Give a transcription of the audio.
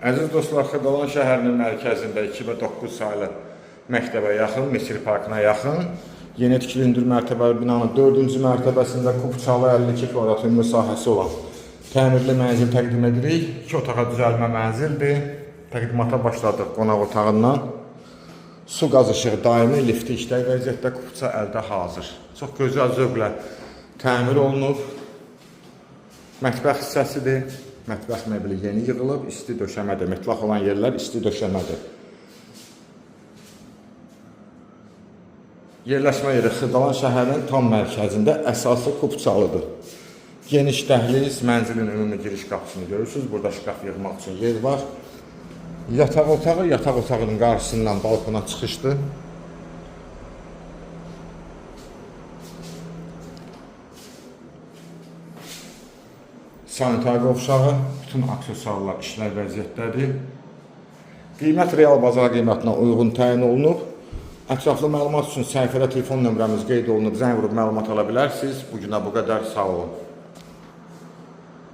Əziz dostlar, Xırdalan şəhərinin mərkəzində 2009 sayılı məktəbə yaxın, Misir Parkına yaxın, yeni tikili hündür mərtəbəli binanın 4-cü mərtəbəsində kubçalı 52 kvadrat müsahəsi olan təmirli mənzil təqdim edirik. 2 otağa düzəlmə mənzildir. Təqdimata başladıq qonaq otağından. Su qazışığı daimi, lifti işlək vəziyyətdə, kubça əldə hazır. Çox gözəl zövqlə təmir olunub. Mətbəx hissəsidir. Mətbəx mebeli yeni yığılıb, isti döşəmədir. Metlaq olan yerlər isti döşəmədir. Yerləşmə yeri Xırdalan şəhərinin tam mərkəzində əsası kubçalıdır. Geniş dəhliz, mənzilin ümumi giriş qapısını görürsünüz. Burada şkaf yığmaq üçün yer var. Yataq otağı, yataq otağının qarşısından balkona çıxışdır. Sanitar qovşağı, bütün aksesuarlar işlər vəziyyətdədir. Qiymət real bazar qiymətinə uyğun təyin olunub. Ətraflı məlumat üçün səhifədə telefon nömrəmiz qeyd olunub, zəng vurub məlumat ala bilərsiniz. Bu günə bu qədər, sağ olun.